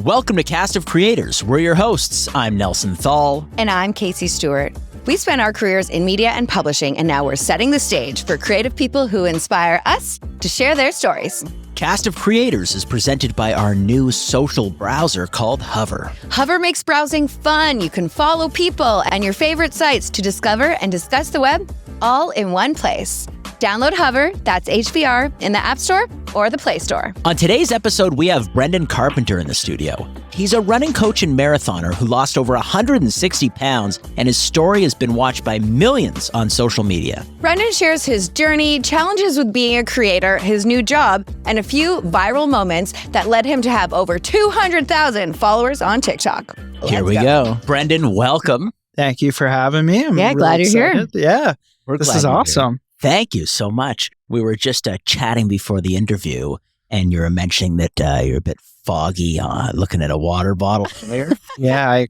Welcome to Cast of Creators. We're your hosts. I'm Nelson Thal. And I'm Casey Stewart. We spent our careers in media and publishing, and now we're setting the stage for creative people who inspire us to share their stories. Cast of Creators is presented by our new social browser called Hover. Hover makes browsing fun. You can follow people and your favorite sites to discover and discuss the web all in one place. Download Hover, that's HVR, in the App Store or the Play Store. On today's episode, we have Brendan Carpenter in the studio. He's a running coach and marathoner who lost over 160 pounds, and his story has been watched by millions on social media. Brendan shares his journey, challenges with being a creator, his new job, and a few viral moments that led him to have over 200,000 followers on TikTok. Here we go. Brendan, welcome. Thank you for having me. I'm really glad you're excited. here. Yeah, We're this glad is you're awesome. here. Thank you so much. We were just chatting before the interview, and you were mentioning that you're a bit foggy looking at a water bottle earlier. I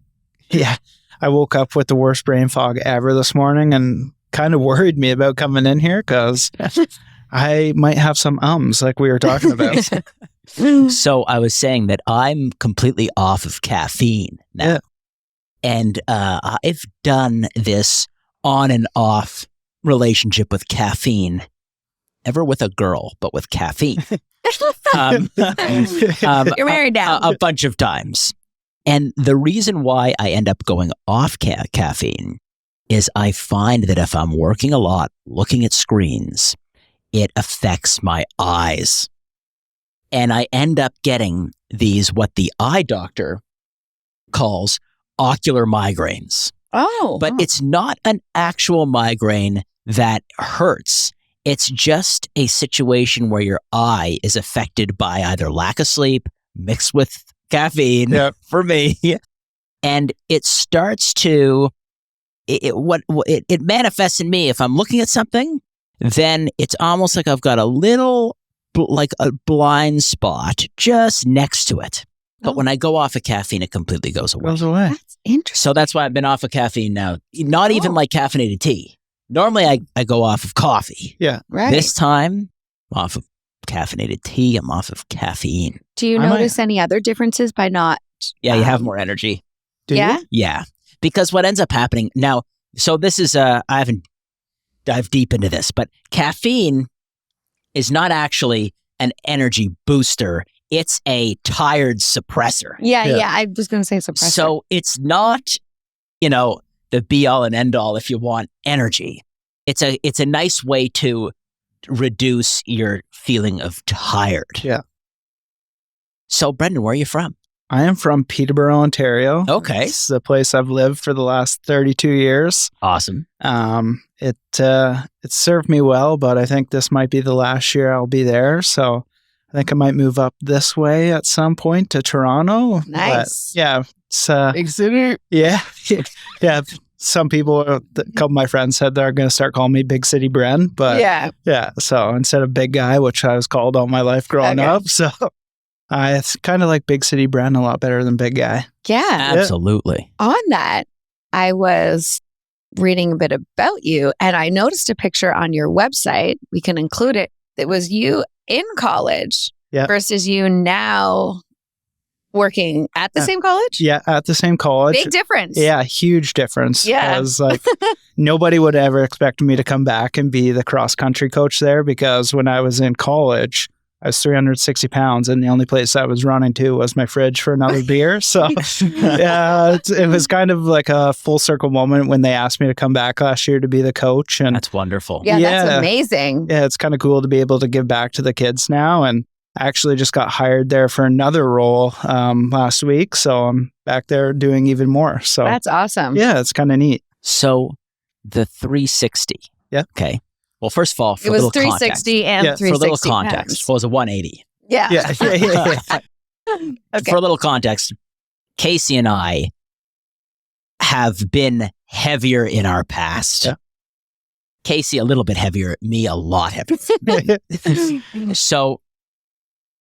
woke up with the worst brain fog ever this morning and kind of worried me about coming in here because I might have some like we were talking about. So I was saying that I'm completely off of caffeine now. Yeah. And I've done this on and off relationship with caffeine, never with a girl, but with caffeine. You're married now. A bunch of times. And the reason why I end up going off caffeine is I find that if I'm working a lot, looking at screens, it affects my eyes. And I end up getting these, what the eye doctor calls ocular migraines. But it's not an actual migraine that hurts. It's just a situation where your eye is affected by either lack of sleep mixed with caffeine for me. And it starts to, it manifests in me. If I'm looking at something, then it's almost like I've got a little, like a blind spot just next to it. But when I go off of caffeine, it completely goes away. That's interesting. So that's why I've been off of caffeine now. Not even like caffeinated tea. Normally, I go off of coffee. Yeah. Right. This time, I'm off of caffeinated tea. I'm off of caffeine. Do you notice any other differences by not? Yeah, you have more energy. Do you? Yeah. Because what ends up happening now, so this is, I haven't dived deep into this, but caffeine is not actually an energy booster. It's a tired suppressor. Yeah. I was going to say suppressor. So it's not, the be all and end all if you want energy. It's a nice way to reduce your feeling of tired. Yeah. So Brendan, where are you from? I am from Peterborough, Ontario. Okay. It's the place I've lived for the last 32 years. Awesome. It served me well, but I think this might be the last year I'll be there. So I think I might move up this way at some point to Toronto. Nice. But yeah. It's, Big city. yeah. Yeah. Some people, a couple of my friends said they're going to start calling me Big City Bren. But yeah. So instead of Big Guy, which I was called all my life growing up. So it's kind of like Big City Bren, a lot better than Big Guy. Yeah. Absolutely. On that, I was reading a bit about you and I noticed a picture on your website. We can include it. It was you in college versus you now working at the same college? Yeah, at the same college. Big difference. Yeah, huge difference. Yeah. Because nobody would ever expect me to come back and be the cross country coach there because when I was in college, I was 360 pounds and the only place I was running to was my fridge for another beer. So it was kind of like a full circle moment when they asked me to come back last year to be the coach. And That's wonderful. Yeah, that's amazing. Yeah, it's kind of cool to be able to give back to the kids now. And I actually just got hired there for another role last week. So I'm back there doing even more. So that's awesome. Yeah, it's kind of neat. So the 360. Yeah. Okay. Well, first of all, it was 360 and 360 for a little context, well, it was a 180. Yeah. Okay. For a little context, Casey and I have been heavier in our past. Yeah. Casey a little bit heavier, me a lot heavier. So,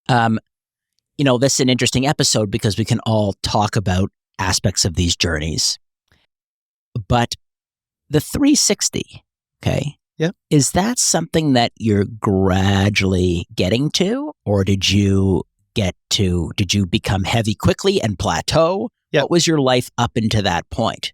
this is an interesting episode because we can all talk about aspects of these journeys. But the 360, okay? Yeah. Is that something that you're gradually getting to, or did you did you become heavy quickly and plateau? Yep. What was your life up until that point?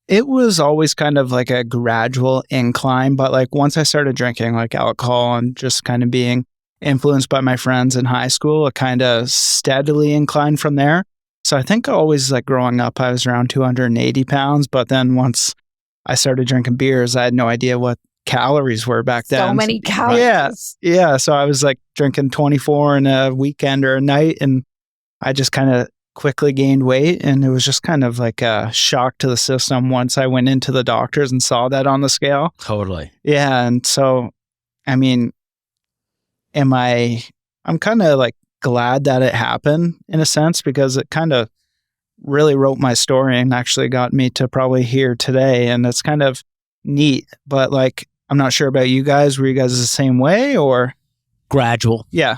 It was always kind of like a gradual incline, but like once I started drinking like alcohol and just kind of being influenced by my friends in high school, it kind of steadily inclined from there. So I think always like growing up, I was around 280 pounds, but then once I started drinking beers, I had no idea what calories were back then. So many calories. Yeah. So I was like drinking 24 in a weekend or a night, and I just kind of quickly gained weight, and it was just kind of like a shock to the system once I went into the doctors and saw that on the scale. Totally. Yeah. And so, I mean, I'm kind of like glad that it happened in a sense, because it kind of really wrote my story and actually got me to probably here today. And it's kind of neat, but like, I'm not sure about you guys. Were you guys the same way or? Gradual. Yeah.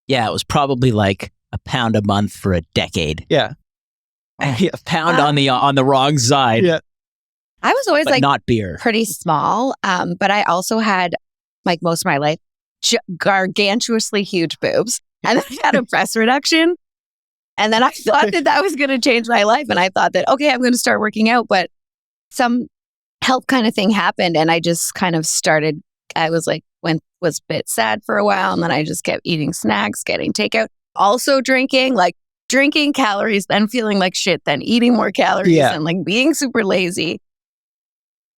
Yeah. It was probably like a pound a month for a decade. Yeah. A pound on the wrong side. Yeah. I was always but like not beer. pretty small. But I also had like most of my life gargantuously huge boobs. And then I had a breast reduction. And then I thought that was going to change my life. And I thought that, okay, I'm going to start working out. But some health kind of thing happened. And I just kind of started, I was like, was a bit sad for a while. And then I just kept eating snacks, getting takeout. Also drinking calories, then feeling like shit, then eating more calories and like being super lazy.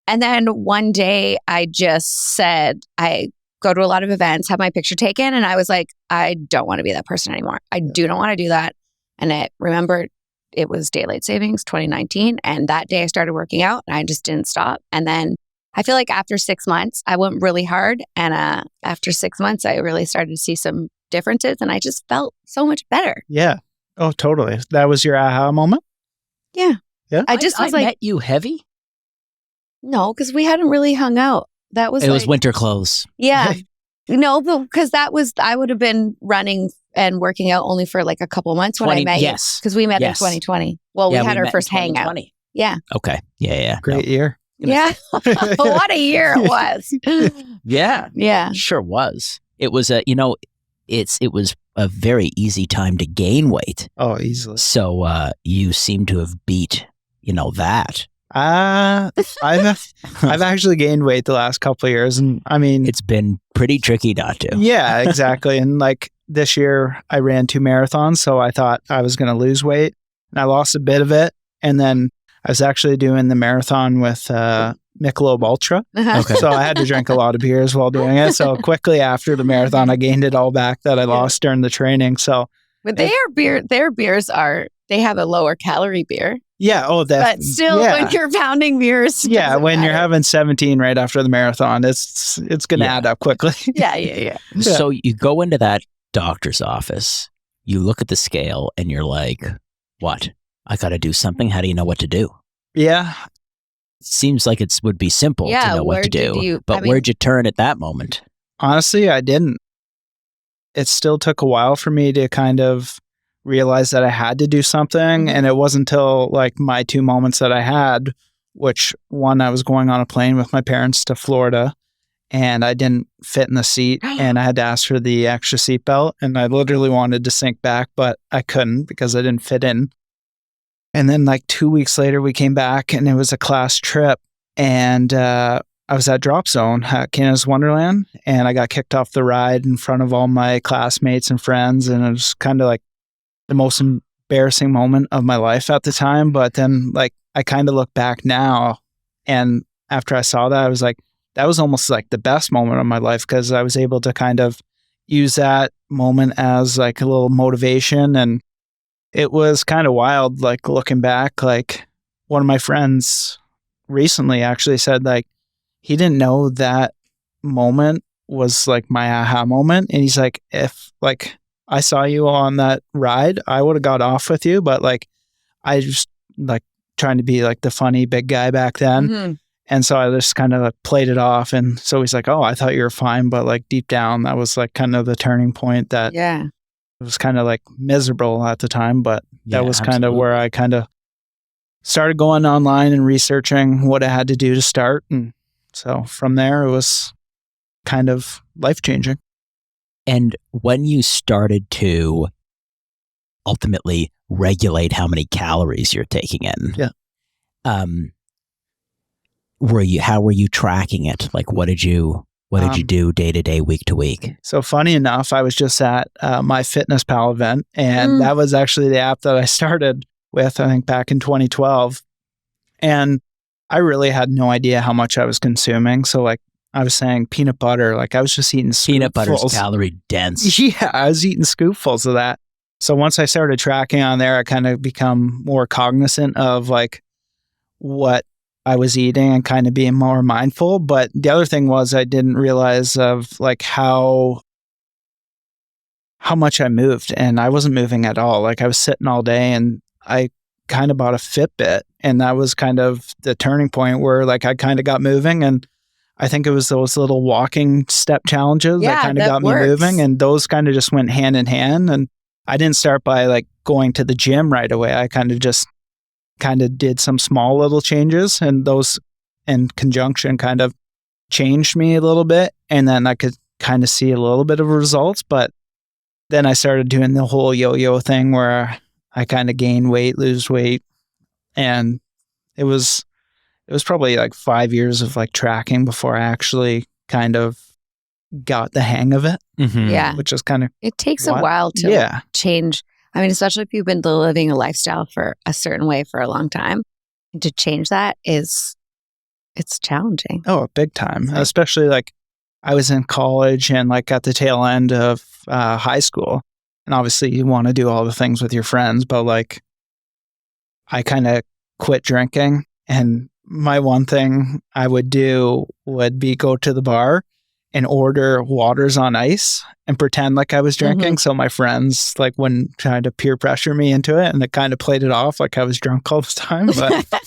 And then one day I just said, I go to a lot of events, have my picture taken. And I was like, I don't want to be that person anymore. I do not want to do that. And I remember it was daylight savings 2019. And that day I started working out and I just didn't stop. And then I feel like after 6 months, I went really hard. And after 6 months, I really started to see some differences and I just felt so much better. Yeah. Oh, totally. That was your aha moment? Yeah. Yeah. I just was like, met you heavy? No, because we hadn't really hung out. It was winter clothes. Yeah. No, because I would have been running and working out only for like a couple months when I met you. Yes. Because we met in 2020. Well, we had our first hangout. Yeah. Okay. Yeah. Great year. Yeah. What a year it was. Yeah. Yeah. Sure was. It was it was a very easy time to gain weight. Oh, easily. So you seem to have beat, that. I've actually gained weight the last couple of years, and I mean, it's been pretty tricky not to. Yeah, exactly. And like this year, I ran 2 marathons, so I thought I was going to lose weight, and I lost a bit of it. And then I was actually doing the marathon with Michelob Ultra. Okay. So I had to drink a lot of beers while doing it. So quickly after the marathon, I gained it all back that I lost during the training. So, but their beers they have a lower calorie beer. Yeah. Oh, but still, when you're pounding beers, yeah, when you're having 17 right after the marathon, it's going to add up quickly. Yeah. So you go into that doctor's office, you look at the scale, and you're like, "What? I got to do something." How do you know what to do? Yeah. Seems like it would be simple to know what to do. Where'd you turn at that moment? Honestly, I didn't. It still took a while for me to kind of realize that I had to do something. And it wasn't until like my 2 moments that I had, which one, I was going on a plane with my parents to Florida and I didn't fit in the seat and I had to ask for the extra seatbelt. And I literally wanted to sink back, but I couldn't because I didn't fit in. And then like 2 weeks later, we came back and it was a class trip. And I was at Drop Zone at Canada's Wonderland. And I got kicked off the ride in front of all my classmates and friends. And it was kind of like the most embarrassing moment of my life at the time. But then like I kind of look back now. And after I saw that, I was like, that was almost like the best moment of my life because I was able to kind of use that moment as like a little motivation. And it was kind of wild, like looking back, like one of my friends recently actually said like he didn't know that moment was like my aha moment. And he's like, if like I saw you on that ride, I would have got off with you. But like, I just like trying to be like the funny big guy back then. Mm-hmm. And so I just kind of like played it off. And so he's like, oh, I thought you were fine. But like deep down, that was like kind of the turning point that it was kind of like miserable at the time. But that was kind of where I kind of started going online and researching what I had to do to start. And so from there, it was kind of life-changing. And when you started to ultimately regulate how many calories you're taking in, how were you tracking it? Like, what did you do day to day, week to week? So funny enough, I was just at my MyFitnessPal event, and that was actually the app that I started with, I think back in 2012. And I really had no idea how much I was consuming. So like I was saying, peanut butter, like I was just eating scoopfuls. Peanut butter's calorie dense. Yeah, I was eating scoopfuls of that. So once I started tracking on there, I kind of become more cognizant of like what I was eating and kind of being more mindful. But the other thing was I didn't realize of like how much I moved, and I wasn't moving at all. Like I was sitting all day, and I kind of bought a Fitbit, and that was kind of the turning point where like I kind of got moving. And I think it was those little walking step challenges that kind of got me moving, and those kind of just went hand in hand. And I didn't start by like going to the gym right away. I kind of did some small little changes, and those in conjunction kind of changed me a little bit. And then I could kind of see a little bit of results. But then I started doing the whole yo-yo thing where I kind of gain weight, lose weight. And it was probably like 5 years of like tracking before I actually kind of got the hang of it. Mm-hmm. Yeah. Which is kind of... It takes a while to change. I mean, especially if you've been living a lifestyle for a certain way for a long time. And to change that it's challenging. Oh, big time. Especially like I was in college and like at the tail end of high school. And obviously you want to do all the things with your friends, but like I kind of quit drinking. And my one thing I would do would be go to the bar and order waters on ice and pretend like I was drinking. Mm-hmm. So my friends like wouldn't try to peer pressure me into it. And it kind of played it off like I was drunk all the time. But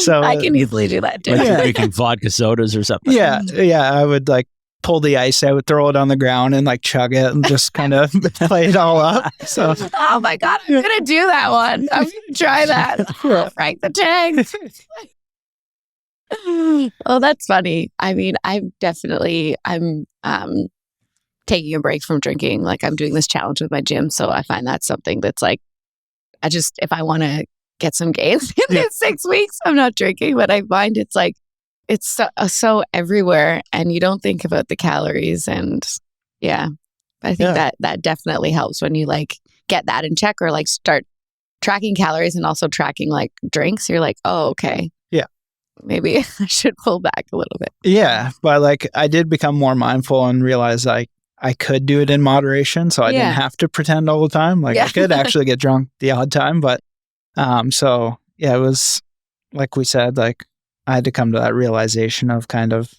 so I can easily do that too. Like you're drinking vodka sodas or something. Yeah. Yeah. I would like pull the ice out, throw it on the ground and like chug it and just kind of play it all up. So, oh my God, I'm going to do that one. I'm going to try that. Frank the Tank. Oh, that's funny. I mean, I'm taking a break from drinking. Like I'm doing this challenge with my gym. So I find that's something that's like, if I want to get some gains in 6 weeks, I'm not drinking, but I find it's like, it's so everywhere and you don't think about the calories. And yeah, I think that definitely helps when you like get that in check or like start tracking calories and also tracking like drinks. You're like, oh, okay. Yeah. Maybe I should pull back a little bit. Yeah. But like I did become more mindful and realize like I could do it in moderation. So I didn't have to pretend all the time. Like I could actually get drunk the odd time. But so yeah, it was like we said, like I had to come to that realization of kind of,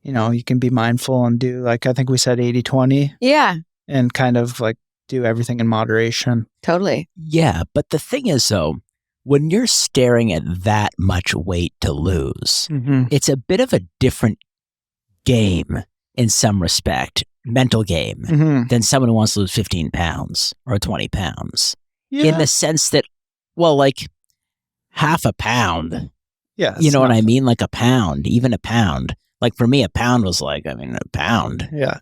you know, you can be mindful and do like, I think we said 80-20. Yeah. And kind of like do everything in moderation. Totally. Yeah. But the thing is though, when you're staring at that much weight to lose, it's a bit of a different game in some respect, mental game, than someone who wants to lose 15 pounds or 20 pounds. Yeah. In the sense that, well, like half a pound. Yeah. You know what I mean? Like a pound, even a pound. Like for me, a pound was like, a pound. Yeah.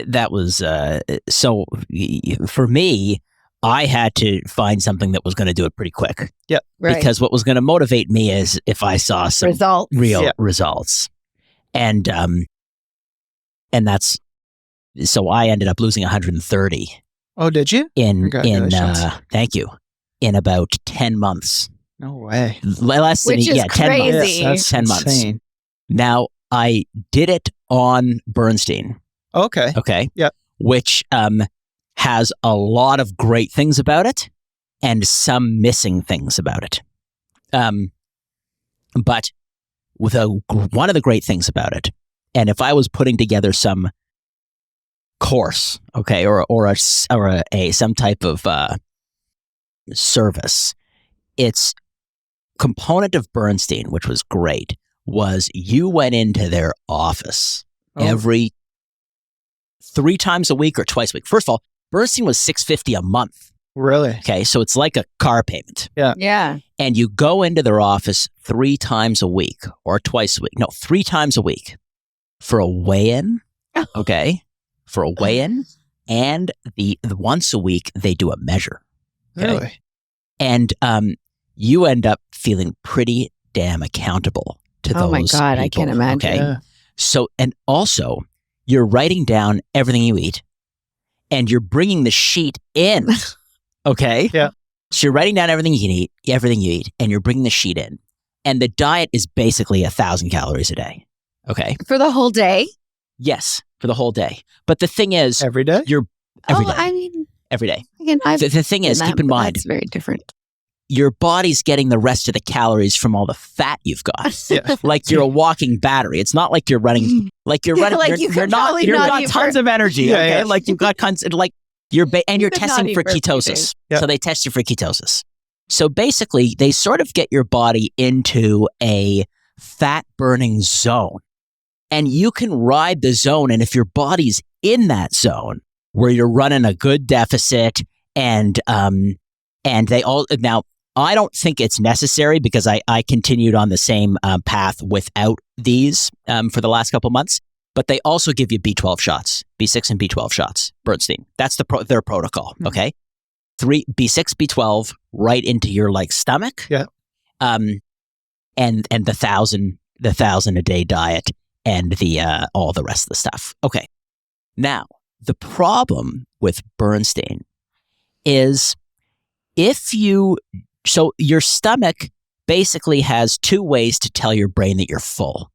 That was, so for me, I had to find something that was going to do it pretty quick. Yeah. Right. Because what was going to motivate me is if I saw some real results. And that's, so I ended up losing 130. Oh, did you? Thank you. In about 10 months. No way. Less than 10 months. Yes, that's 10 insane. months. Now, I did it on Bernstein. Okay. Okay. Yeah. Which has a lot of great things about it and some missing things about it. But with one of the great things about it, and if I was putting together some course, okay, or some type of service, its component of Bernstein, which was great, was you went into their office every 3 times a week or twice a week. First of all, Bernstein was $650 a month. Really? Okay, so it's like a car payment. Yeah. Yeah. And you go into their office 3 times a week or twice a week. No, 3 times a week for a weigh-in. Okay. for a weigh-in, and the once a week they do a measure. Okay? Really? And you end up feeling pretty damn accountable to those Oh my God, people, I can't imagine. Okay? Yeah. So, and also, you're writing down everything you eat, and you're bringing the sheet in. Okay? Yeah. So you're writing down everything you eat, and you're bringing the sheet in. And the diet is basically 1,000 calories a day. Okay? For the whole day? Yes, for the whole day. But the thing is, Every day? every day. I mean, Every day. again, The thing is, keep in mind, that's very different. your body's getting the rest of the calories from all the fat you've got. Yeah. Like you're a walking battery. It's not like you're running, like you're running, like you've got tons of energy. Yeah, Okay. yeah. Like you've got like you're You could testing not for eat for a few ketosis. days. Yeah. So they test you for ketosis. So basically they sort of get your body into a fat burning zone, and you can ride the zone. And if your body's in that zone where you're running a good deficit and they all, now I don't think it's necessary because I continued on the same path without these for the last couple months. But they also give you B12 shots, B6 and B12 shots, Bernstein. That's their protocol. Okay, B6, B12 right into your stomach. Yeah. And the 1,000 a day diet and the all the rest of the stuff. Okay. Now the problem with Bernstein is so your stomach basically has two ways to tell your brain that you're full.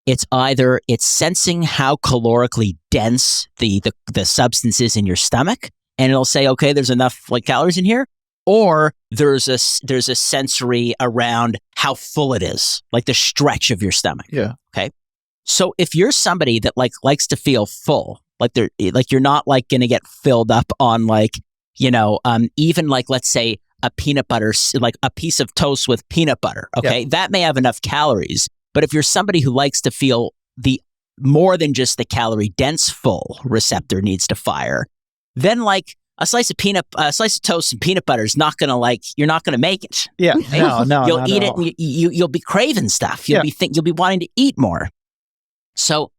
It's either it's sensing how calorically dense the substance is in your stomach, and it'll say, okay, there's enough calories in here, or there's a sensory around how full it is, like the stretch of your stomach. Yeah. Okay. So if you're somebody that likes to feel full, you're not going to get filled up on even let's say a peanut butter, a piece of toast with peanut butter. Okay. Yeah. That may have enough calories, but if you're somebody who likes to feel the more than just the calorie dense full receptor needs to fire, then a slice of toast and peanut butter is not gonna you're not gonna make it. Yeah. Right? No. You'll eat it and you'll be craving stuff. You'll be wanting to eat more. So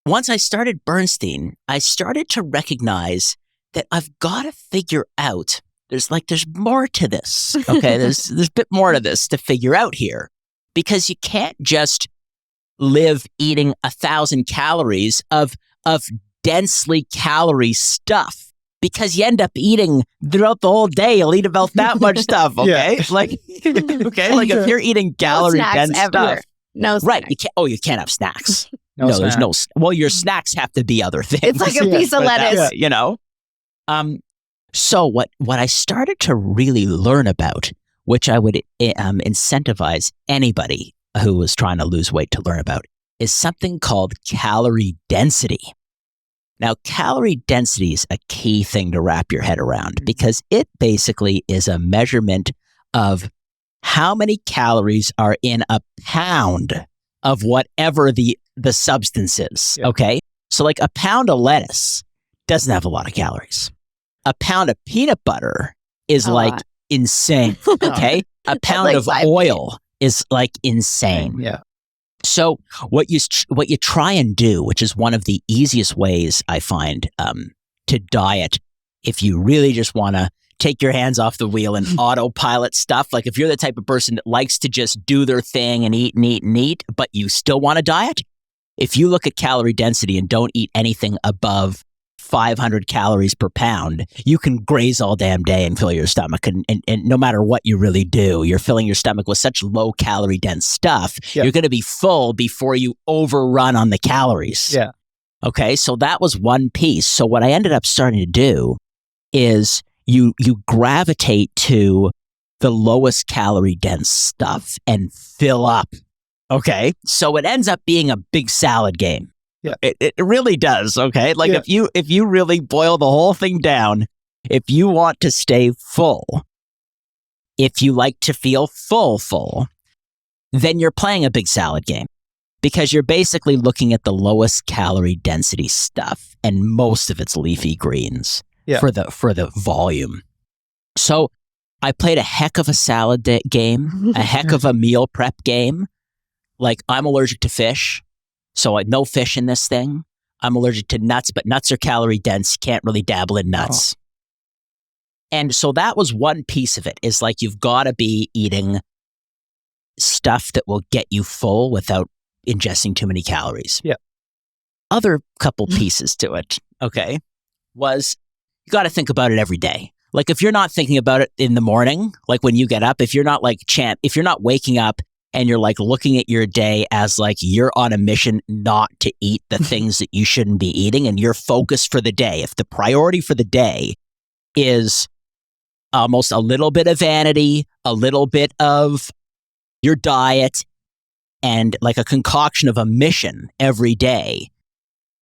once I started Bernstein, I started to recognize that I've got to figure out there's more to this. Okay, there's a bit more to this to figure out here, because you can't just live eating 1,000 calories of densely calorie stuff, because you end up eating throughout the whole day. You'll eat about that much stuff. Okay, if you're eating calorie dense stuff, no snacks. Right? You can't have snacks. No, there's no. Well, your snacks have to be other things. It's like a piece of lettuce. So what I started to really learn about, which I would incentivize anybody who was trying to lose weight to learn about, is something called calorie density. Now, calorie density is a key thing to wrap your head around, because it basically is a measurement of how many calories are in a pound of whatever the substance is. Yeah. Okay. So a pound of lettuce doesn't have a lot of calories. A pound of peanut butter is insane. Okay. A pound of oil is insane. Yeah. So what you try and do, which is one of the easiest ways I find to diet, if you really just want to take your hands off the wheel and autopilot stuff, if you're the type of person that likes to just do their thing and eat and eat and eat, but you still want to diet, if you look at calorie density and don't eat anything above 500 calories per pound, you can graze all damn day and fill your stomach. And no matter what you really do, you're filling your stomach with such low calorie dense stuff. Yeah. You're going to be full before you overrun on the calories. Yeah. Okay. So that was one piece. So what I ended up starting to do is you gravitate to the lowest calorie dense stuff and fill up. Okay. So it ends up being a big salad game. Yeah. It really does. Okay. If you really boil the whole thing down, if you want to stay full, if you like to feel full, then you're playing a big salad game, because you're basically looking at the lowest calorie density stuff, and most of it's leafy greens for the volume. So I played a heck of a salad game, a heck of a meal prep game. I'm allergic to fish. So no fish in this thing. I'm allergic to nuts, but nuts are calorie dense. Can't really dabble in nuts. And so that was one piece of it, is like you've got to be eating stuff that will get you full without ingesting too many calories. Yeah. Other couple pieces to it, okay, was you got to think about it every day. Like if you're not thinking about it in the morning, like when you get up, if you're not if you're not waking up and you're like looking at your day as like you're on a mission not to eat the things that you shouldn't be eating, and your focus for the day, if the priority for the day is almost a little bit of vanity, a little bit of your diet, and like a concoction of a mission every day,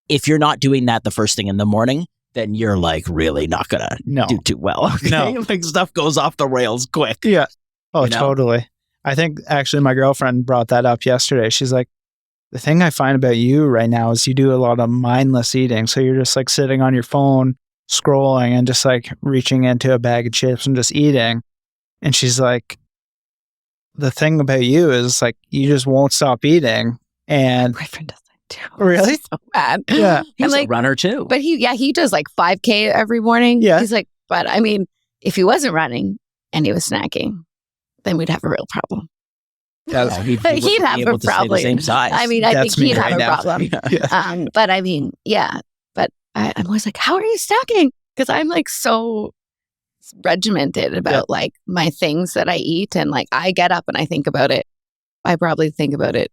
if you're not doing that the first thing in the morning, then you're like really not going to do too well. Okay? No. Like stuff goes off the rails quick. Yeah. Oh, you know? Totally. I think actually my girlfriend brought that up yesterday. She's like, the thing I find about you right now is you do a lot of mindless eating. So you're just like sitting on your phone, scrolling and just like reaching into a bag of chips and just eating. And she's like, the thing about you is like, you just won't stop eating. And my boyfriend does that too. Really? It's so bad. Yeah. He's like, a runner too. But he does like 5K every morning. Yeah. He's like, but I mean, if he wasn't running and he was snacking, then we'd have a real problem. Yeah, he'd have a problem. The same size. I mean, I That's think he'd me have right a now. problem. Yeah. But I mean, yeah. But I'm always like, how are you snacking? Because I'm like so regimented about like my things that I eat, and like I get up and I think about it. I probably think about it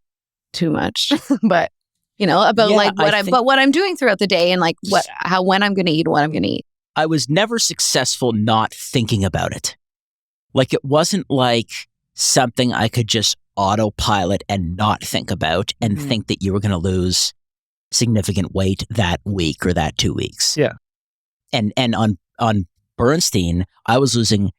too much, but you know, about like what I'm doing throughout the day, and like when I'm going to eat, what I'm going to eat. I was never successful not thinking about it. Like it wasn't like something I could just autopilot and not think about and think that you were going to lose significant weight that week or that 2 weeks. Yeah. And on Bernstein, I was losing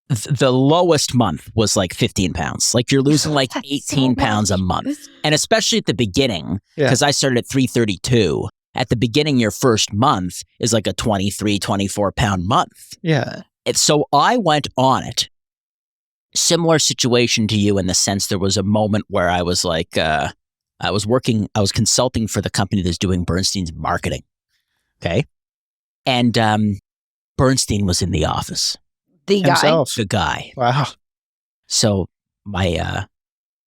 the lowest month was like 15 pounds. Like you're losing like 18 pounds a month. And especially at the beginning, because I started at 332. At the beginning, your first month is like a 23, 24 pound month. Yeah. So I went on it. Similar situation to you in the sense there was a moment where I was like, I was consulting for the company that's doing Bernstein's marketing. Okay. And Bernstein was in the office. The Himself. The guy. Wow. So my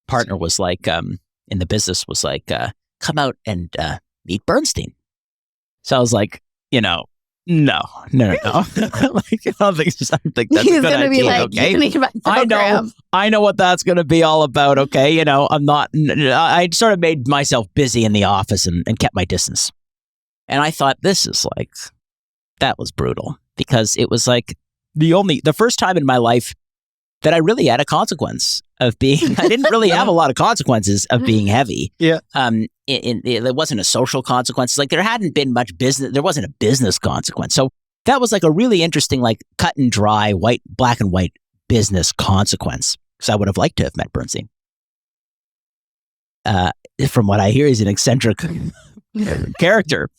partner was like, in the business was like, come out and meet Bernstein. So I was like, no. Like, I don't think that's a good He's going to idea, be like, okay? you need my program. I know what that's going to be all about, okay? I sort of made myself busy in the office and kept my distance. And I thought, that was brutal, because it was like the first time in my life that I really had a consequence of being, I didn't really have a lot of consequences of being heavy. Yeah. There wasn't a social consequence. Like there hadn't been much business. There wasn't a business consequence. So that was like a really interesting, like cut and dry, black and white business consequence. Because I would have liked to have met Bernstein. From what I hear, he's an eccentric character.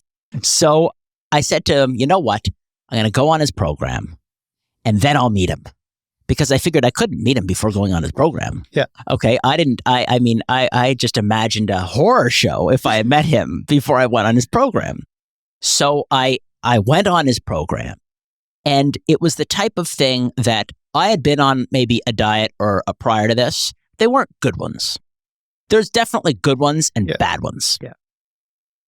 So I said to him, you know what? I'm going to go on his program and then I'll meet him. Because I figured I couldn't meet him before going on his program. Yeah. Okay. I just imagined a horror show if I had met him before I went on his program. So I went on his program, and it was the type of thing that I had been on maybe a diet or a prior to this. They weren't good ones. There's definitely good ones and bad ones. Yeah.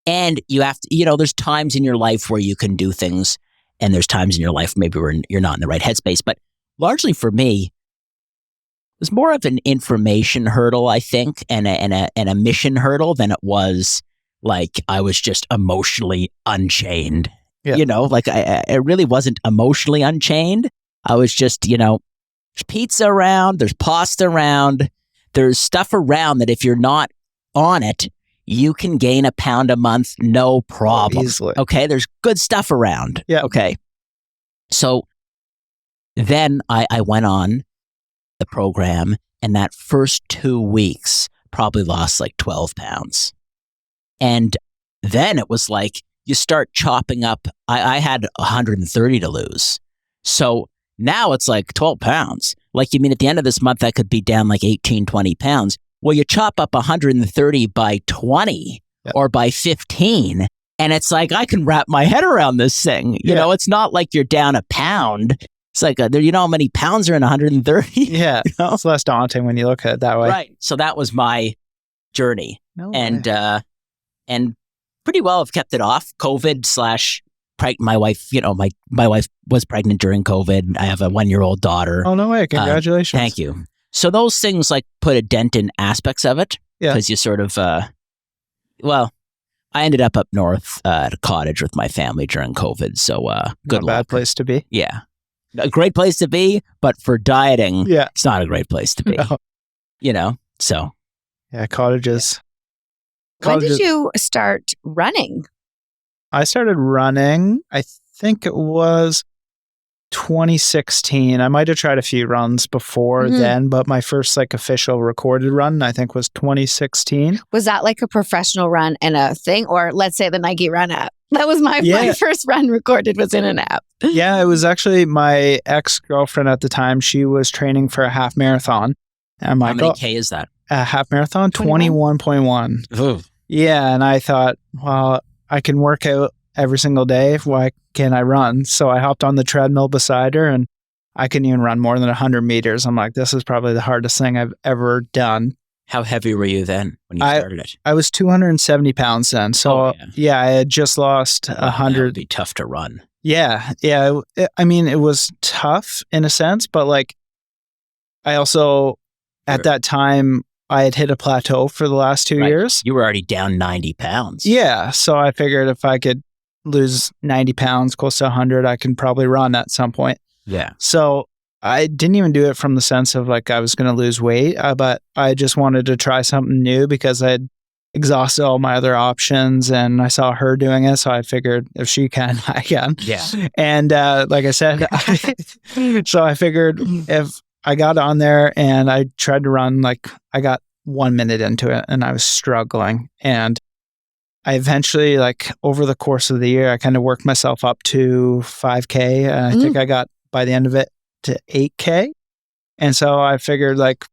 And you have to, there's times in your life where you can do things, and there's times in your life maybe where you're not in the right headspace. But largely for me, it was more of an information hurdle, I think, and a mission hurdle than it was like I was just emotionally unchained. Yeah. Like I really wasn't emotionally unchained. I was just, there's pizza around, there's pasta around, there's stuff around that if you're not on it, you can gain a pound a month, no problem. Easily. Okay, there's good stuff around. Yeah. Okay. So then I went on the program, and that first 2 weeks probably lost like 12 pounds. And then it was like you start chopping up. I had 130 to lose. So now it's like 12 pounds. Like, you mean at the end of this month, that could be down like 18, 20 pounds. Well, you chop up 130 by 20 or by 15, And it's like, I can wrap my head around this thing. You know, it's not like you're down a pound. It's like, you know how many pounds are in 130? Yeah. You know? It's less daunting when you look at it that way. Right. So that was my journey. And pretty well I've kept it off. COVID / my wife, you know, my wife was pregnant during COVID. I have a 1-year-old daughter. Oh, no way. Congratulations. Thank you. So those things like put a dent in aspects of it. Yeah. Because you sort of, I ended up north at a cottage with my family during COVID. So good luck. Bad place to be. Yeah. A great place to be, but for dieting, it's not a great place to be. No. You know, so. Yeah, cottages. When did you start running? I started running, I think it was 2016. I might have tried a few runs before then, but my first like official recorded run, I think, was 2016. Was that like a professional run and a thing? Or let's say the Nike Run app? That was my first run recorded was in an app. Yeah, it was actually my ex-girlfriend at the time. She was training for a half marathon. And how many K is that? A half marathon? 21.1. Yeah, and I thought, well, I can work out every single day. Why can't I run? So I hopped on the treadmill beside her, and I couldn't even run more than 100 meters. I'm like, this is probably the hardest thing I've ever done. How heavy were you then when you started it? I was 270 pounds then. So I had just lost 100. That would be tough to run. Yeah. I mean, it was tough in a sense, but like I also, at that time, I had hit a plateau for the last 2 years. You were already down 90 pounds. Yeah. So I figured if I could lose 90 pounds, close to 100, I can probably run at some point. Yeah. So I didn't even do it from the sense of like I was going to lose weight, but I just wanted to try something new because I had exhausted all my other options and I saw her doing it. So I figured if she can, I can. Yeah. And like I said, so I figured if I got on there and I tried to run, like I got 1 minute into it and I was struggling. And I eventually, like over the course of the year, I kind of worked myself up to 5K. I think I got by the end of it to 8K. And so I figured like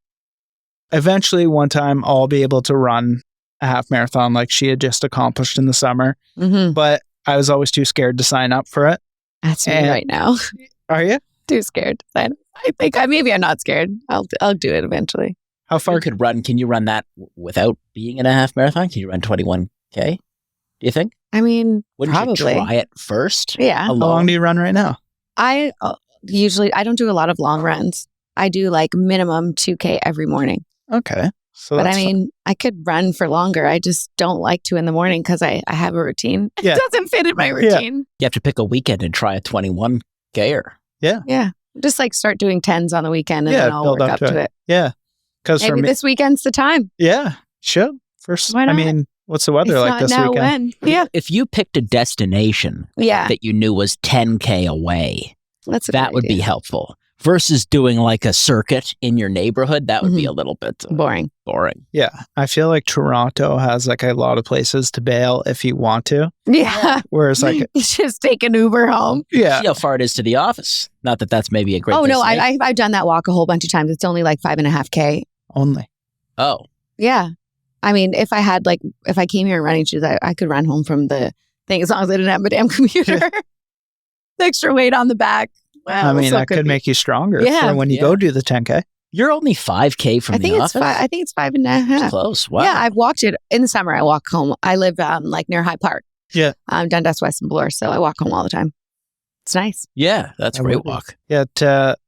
eventually one time I'll be able to run a half marathon like she had just accomplished in the summer. But I was always too scared to sign up for it. That's me right now. Are you? Too scared to sign up. I think maybe I'm not scared. I'll do it eventually. How far can you run that without being in a half marathon? Can you run 21K? Do you think? I mean, wouldn't probably. you try it first? Yeah. How long do you run right now? I don't do a lot of long runs. I do like minimum 2K every morning. Okay. So but I mean, I could run for longer. I just don't like to in the morning because I have a routine. Yeah. It doesn't fit in my routine. You have to pick a weekend and try a 21K-er. Yeah. Yeah. Just like start doing 10s on the weekend and then I'll work up to it. Yeah. Because maybe this weekend's the time. Yeah. Should. First, why not? I mean, what's the weather like this weekend? When? Yeah. If you picked a destination that you knew was 10K away, that would be helpful. Versus doing like a circuit in your neighborhood, that would be a little bit boring. Yeah. I feel like Toronto has like a lot of places to bail if you want to. Yeah. Whereas like you just take an Uber home. Yeah. See how far it is to the office. Not that that's maybe a great no, I've done that walk a whole bunch of times. It's only like 5.5K. Only. Oh. Yeah. I mean, if I came here in running shoes, I could run home from the thing as long as I didn't have my damn computer. The extra weight on the back. Wow, I mean, that could make you stronger for when you go do the 10K. You're only 5K from the office? I think it's 5.5. That's close. Wow. Yeah, I've walked it. In the summer, I walk home. I live like near High Park. Yeah. Dundas, West and Bloor, so I walk home all the time. It's nice. Yeah, that's a great walk. Yeah,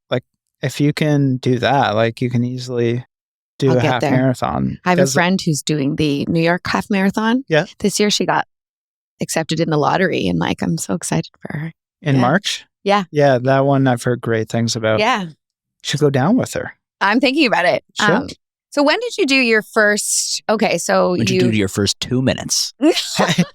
like if you can do that, like you can easily do a half marathon. I have a friend who's doing the New York half marathon. Yeah. This year she got accepted in the lottery and like I'm so excited for her. In March? Yeah. Yeah, that one I've heard great things about. Yeah. Should go down with her. I'm thinking about it. Sure. So when did you do your first, when did you do your first 2 minutes? I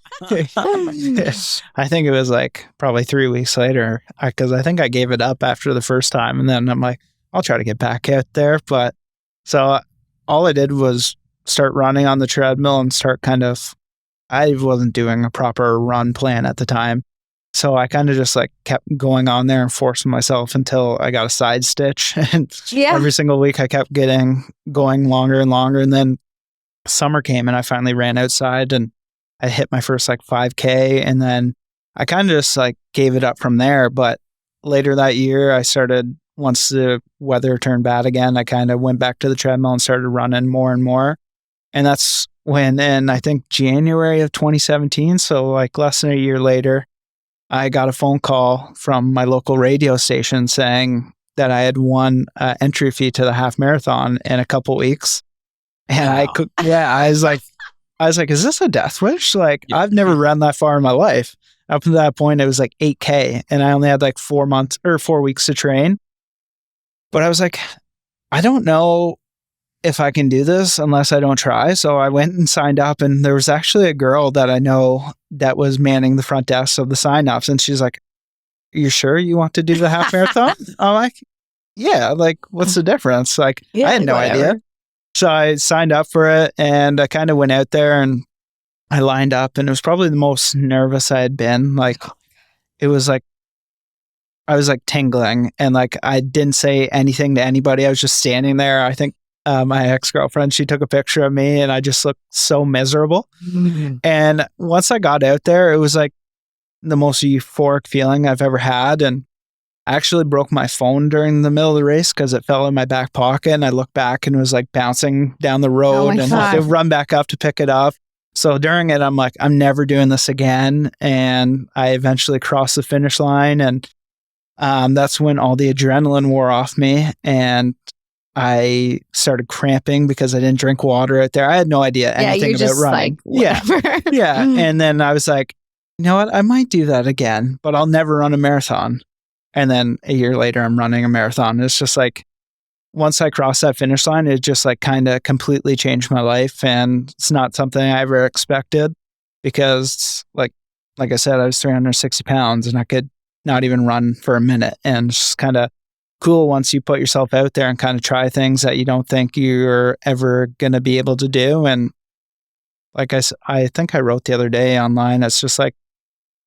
think it was like probably 3 weeks later because I think I gave it up after the first time. And then I'm like, I'll try to get back out there. But so all I did was start running on the treadmill and I wasn't doing a proper run plan at the time. So I kind of just like kept going on there and forcing myself until I got a side stitch. And every single week I kept going longer and longer. And then summer came and I finally ran outside and I hit my first like 5K, and then I kind of just like gave it up from there. But later that year, I started, once the weather turned bad again, I kind of went back to the treadmill and started running more and more. And that's when, in I think January of 2017, so like less than a year later, I got a phone call from my local radio station saying that I had won entry fee to the half marathon in a couple weeks. And Wow. I was like, is this a death wish? Like, I've never run that far in my life. Up to that point, it was like 8K, and I only had like 4 weeks to train. But I was like, I don't know if I can do this unless I don't try. So I went and signed up, and there was actually a girl that I know that was manning the front desk of the sign-ups. And she's like, you sure you want to do the half marathon? I'm like, yeah, like, what's the difference? Like, I had no idea. So I signed up for it, and I kind of went out there and I lined up, and it was probably the most nervous I had been. Like, it was like, I was like tingling, and like, I didn't say anything to anybody. I was just standing there. I think my ex-girlfriend, she took a picture of me, and I just looked so miserable. Mm-hmm. And once I got out there, it was like the most euphoric feeling I've ever had. And I actually broke my phone during the middle of the race because it fell in my back pocket, and I looked back and it was like bouncing down the road, and I had to run back up to pick it up. So during it, I'm like, I'm never doing this again. And I eventually crossed the finish line, and that's when all the adrenaline wore off me, and I started cramping because I didn't drink water out there. I had no idea anything about running. Like, yeah. And then I was like, you know what? I might do that again, but I'll never run a marathon. And then a year later, I'm running a marathon. It's just like, once I crossed that finish line, it just like kind of completely changed my life. And it's not something I ever expected, because like I said, I was 360 pounds and I could not even run for a minute. And it's just kind of cool once you put yourself out there and kind of try things that you don't think you're ever going to be able to do. And like I think I wrote the other day online, it's just like,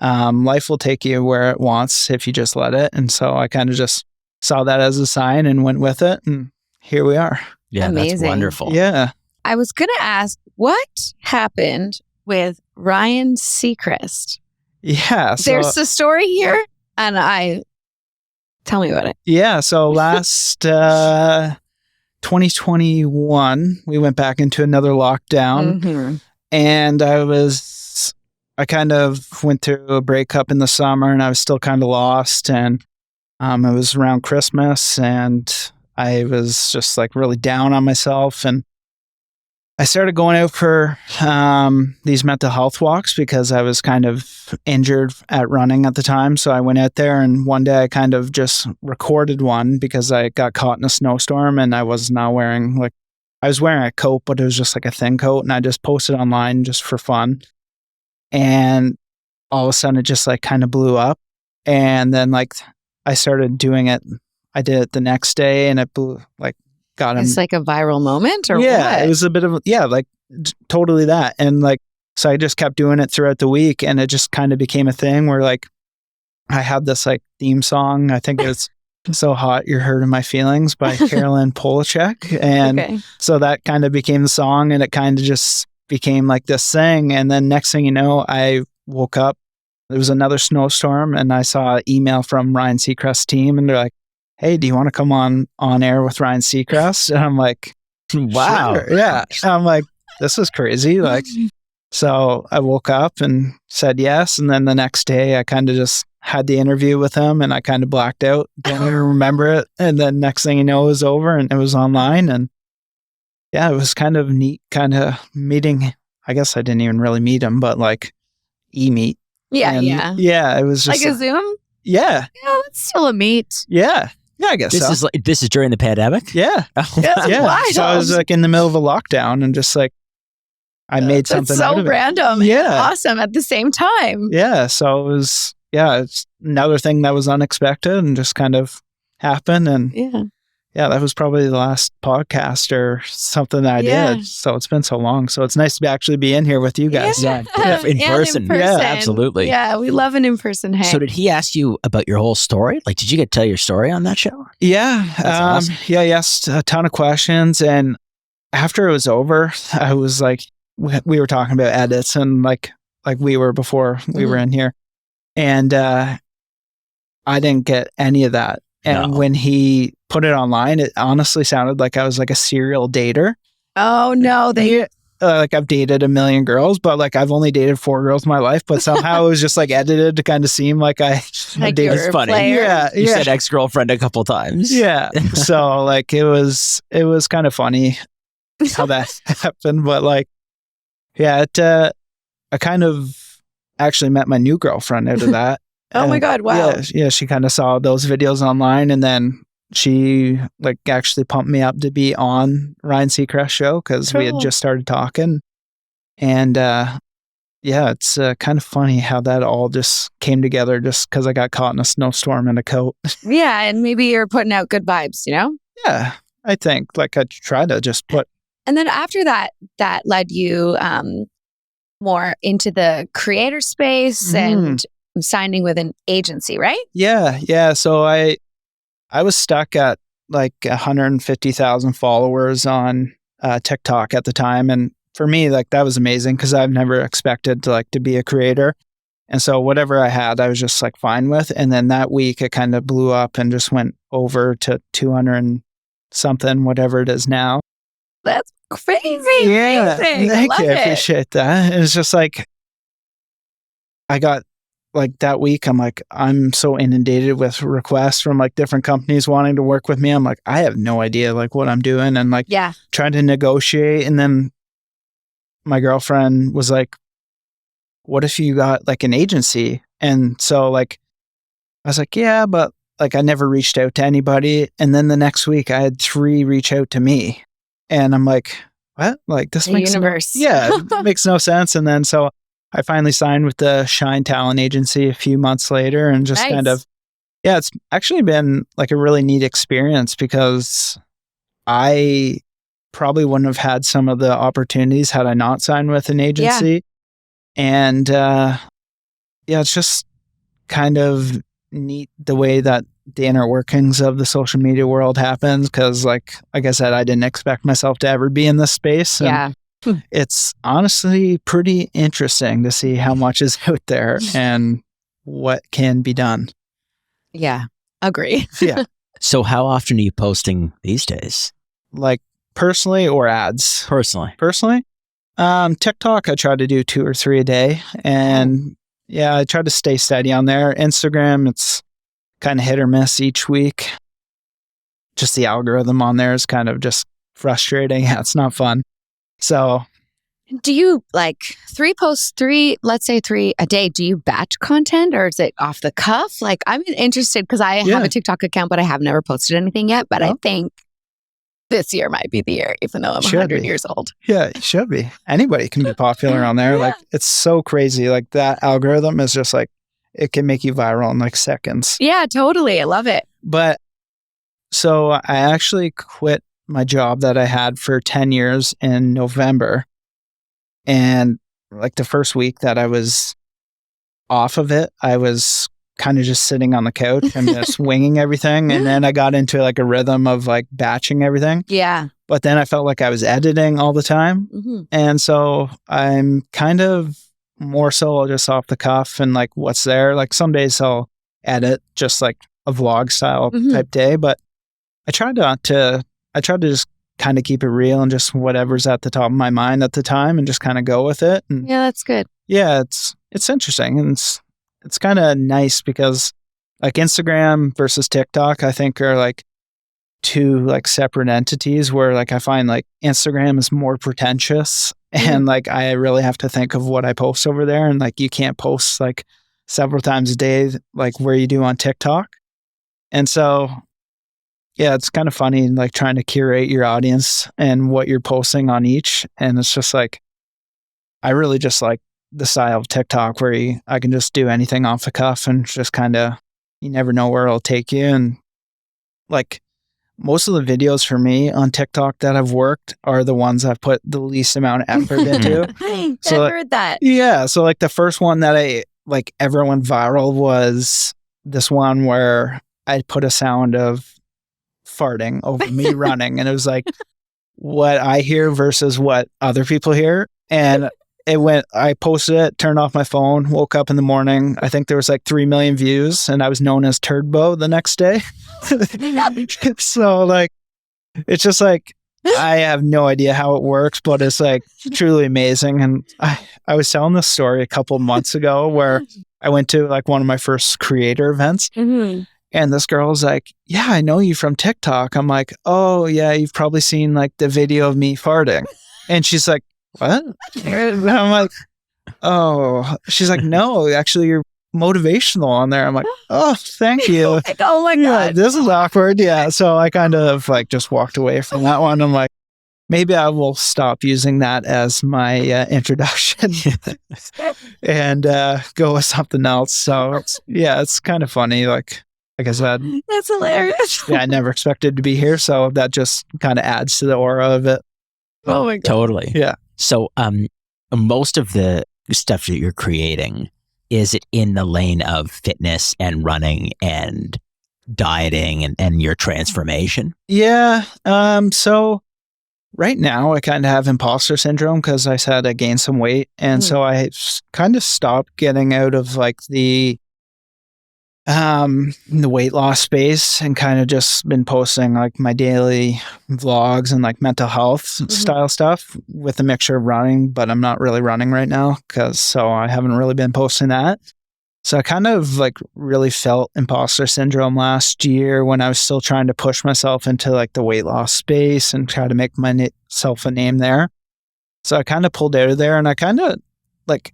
life will take you where it wants if you just let it. And so I kind of just saw that as a sign and went with it. And here we are. Yeah, amazing. That's wonderful. Yeah. I was going to ask, what happened with Ryan Seacrest? Yeah. So, there's a story here, and tell me about it. Yeah. So last 2021, we went back into another lockdown, mm-hmm. and I kind of went through a breakup in the summer, and I was still kind of lost. And it was around Christmas, and I was just like really down on myself. And I started going out for these mental health walks because I was kind of injured at running at the time. So I went out there, and one day I kind of just recorded one because I got caught in a snowstorm, and I was not wearing I was wearing a coat, but it was just like a thin coat. And I just posted online just for fun. And all of a sudden it just like kind of blew up. And then like I started doing it. I did it the next day, and it blew, like got him. It's like a viral moment, or yeah, what? It was a bit of, like totally that. And like, so I just kept doing it throughout the week, and it just kind of became a thing where like I had this like theme song. I think it's So Hot You're Hurting My Feelings by Carolyn Polachek. And so that kind of became the song, and it kind of just became like this thing. And then next thing you know, I woke up, there was another snowstorm, and I saw an email from Ryan Seacrest's team, and they're like, hey, do you want to come on air with Ryan Seacrest? And I'm like, wow. Sure. Yeah. I'm like, this is crazy. Like, so I woke up and said yes. And then the next day I kind of just had the interview with him, and I kind of blacked out. Didn't even remember it. And then next thing you know, it was over, and it was online. And yeah, it was kind of neat, kind of meeting. I guess I didn't even really meet him, but like e-meet. Yeah. Yeah. It was just like a Zoom. Yeah. Yeah, it's still a meet. Yeah. Yeah, I guess this is during the pandemic? Yeah. Yeah. Wild. So I was like in the middle of a lockdown, and just like I made something out of it. So random. Yeah. Awesome at the same time. Yeah. So it was, it's another thing that was unexpected and just kind of happened. And that was probably the last podcast or something that I did. So it's been so long. So it's nice to actually be in here with you guys. Yeah. In person. Yeah, absolutely. Yeah, we love an in-person hang. So did he ask you about your whole story? Like, did you get to tell your story on that show? Yeah. That's awesome. Yeah, he asked a ton of questions. And after it was over, I was like, we were talking about edits, and like like we were before we were in here. And I didn't get any of that. And when he put it online, it honestly sounded like I was like a serial dater. Oh no, like I've dated a million girls, but like I've only dated 4 girls in my life. But somehow it was just like edited to kind of seem like I dated. It's funny. Yeah, you said ex-girlfriend a couple times. Yeah, so like it was kind of funny how that happened. But like, yeah, I kind of actually met my new girlfriend out of that. Oh my God! Wow. Yeah, she kind of saw those videos online, and then she like actually pumped me up to be on Ryan Seacrest show because we had just started talking. And yeah, it's kind of funny how that all just came together just because I got caught in a snowstorm in a coat. Yeah, and maybe you're putting out good vibes, you know? Yeah, I think like I try to just put. And then after that led you more into the creator space and signing with an agency, right? Yeah. So I was stuck at like 150,000 followers on TikTok at the time. And for me, like that was amazing because I've never expected to be a creator. And so whatever I had, I was just like fine with. And then that week it kind of blew up and just went over to 200 and something, whatever it is now. That's crazy. Yeah. Amazing. Thank you. I it. appreciate that. It's just like, I got like that week, I'm like, I'm so inundated with requests from like different companies wanting to work with me. I'm like, I have no idea like what I'm doing and like trying to negotiate. And then my girlfriend was like, what if you got like an agency? And so like, I was like, yeah, but like I never reached out to anybody. And then the next week I had 3 reach out to me and I'm like, what? Like this the makes universe. It makes no sense. And then so I finally signed with the Shine Talent Agency a few months later and just kind of, it's actually been like a really neat experience because I probably wouldn't have had some of the opportunities had I not signed with an agency. And it's just kind of neat the way that the inner workings of the social media world happens because like I said, I didn't expect myself to ever be in this space. And it's honestly pretty interesting to see how much is out there and what can be done. Yeah, agree. Yeah. So how often are you posting these days? Like personally or ads? Personally. TikTok, I try to do 2 or 3 a day. And I try to stay steady on there. Instagram, it's kind of hit or miss each week. Just the algorithm on there is kind of just frustrating. Yeah, it's not fun. So, do you like 3 posts, let's say 3 a day? Do you batch content or is it off the cuff? Like, I'm interested because I have a TikTok account, but I have never posted anything yet. But I think this year might be the year, even though I'm 100 years old. Yeah, it should be. Anybody can be popular on there. Like, it's so crazy. Like, that algorithm is just like, it can make you viral in like seconds. Yeah, totally. I love it. But so I actually quit my job that I had for 10 years in November. And like the first week that I was off of it, I was kind of just sitting on the couch and just winging everything. And then I got into like a rhythm of like batching everything. Yeah. But then I felt like I was editing all the time. And so I'm kind of more so just off the cuff and like what's there. Like some days I'll edit just like a vlog style type day, but I try to just kind of keep it real and just whatever's at the top of my mind at the time and just kind of go with it. And yeah, that's good. Yeah, it's interesting and it's kind of nice because like Instagram versus TikTok, I think are like 2 like separate entities where like I find like Instagram is more pretentious and like I really have to think of what I post over there and like you can't post like several times a day like where you do on TikTok. And so yeah, it's kind of funny like trying to curate your audience and what you're posting on each. And it's just like, I really just like the style of TikTok where I can just do anything off the cuff and just kind of, you never know where it'll take you. And like most of the videos for me on TikTok that I've worked are the ones I've put the least amount of effort into. I've heard that. Yeah. So like the first one that I like ever went viral was this one where I put a sound of farting over me running and it was like what I hear versus what other people hear and I posted it, turned off my phone, woke up in the morning. I think there was like 3 million views and I was known as Turdbo the next day. So like, it's just like, I have no idea how it works, but it's like truly amazing. And I was telling this story a couple months ago where I went to like one of my first creator events. Mm-hmm. And this girl was like, yeah, I know you from TikTok. I'm like, oh yeah, you've probably seen like the video of me farting. And she's like, what? And I'm like, oh. She's like, no, actually you're motivational on there. I'm like, oh, thank you. Like, oh my God. Yeah, this is awkward. Yeah. So I kind of like just walked away from that one. I'm like, maybe I will stop using that as my introduction and go with something else. So it's kind of funny. Like I said, that's hilarious. Yeah, I never expected to be here. So that just kind of adds to the aura of it. Oh my God. Totally. Yeah. So most of the stuff that you're creating, is it in the lane of fitness and running and dieting and your transformation? Yeah. So right now I kind of have imposter syndrome because I said I gained some weight. And so I kind of stopped getting out of like the weight loss space and kind of just been posting like my daily vlogs and like mental health style stuff with a mixture of running, but I'm not really running right now so I haven't really been posting that. So I kind of like really felt imposter syndrome last year when I was still trying to push myself into like the weight loss space and try to make myself a name there. So I kind of pulled out of there and I kind of like,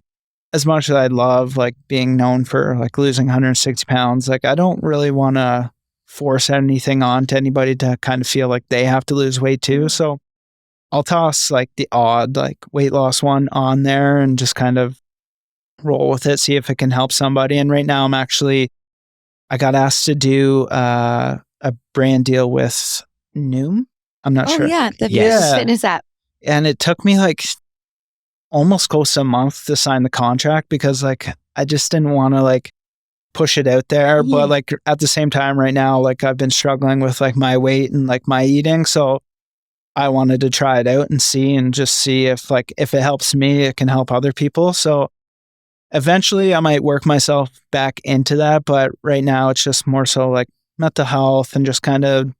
as much as I love like being known for like losing 160 pounds, like I don't really want to force anything on to anybody to kind of feel like they have to lose weight too. So I'll toss like the odd like weight loss one on there and just kind of roll with it, see if it can help somebody. And right now I got asked to do a brand deal with Noom. I'm not sure. Oh yeah, the fitness app. And it took me like almost close to a month to sign the contract because like I just didn't want to like push it out there. But like at the same time right now, like I've been struggling with like my weight and like my eating. So I wanted to try it out and see if it helps me, it can help other people. So eventually I might work myself back into that. But right now it's just more so like mental health and just kind of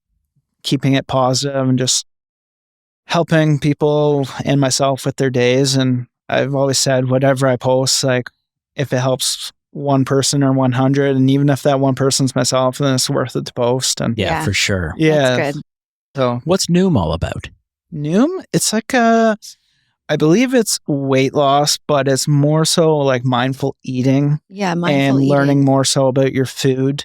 keeping it positive and just helping people and myself with their days. And I've always said, whatever I post, like if it helps one person or 100, and even if that one person's myself, then it's worth it to post. And yeah, for sure. Yeah. That's good. So what's Noom all about? Noom, it's like I believe it's weight loss, but it's more so like mindful eating. Yeah, mindful and eating. Learning more so about your food.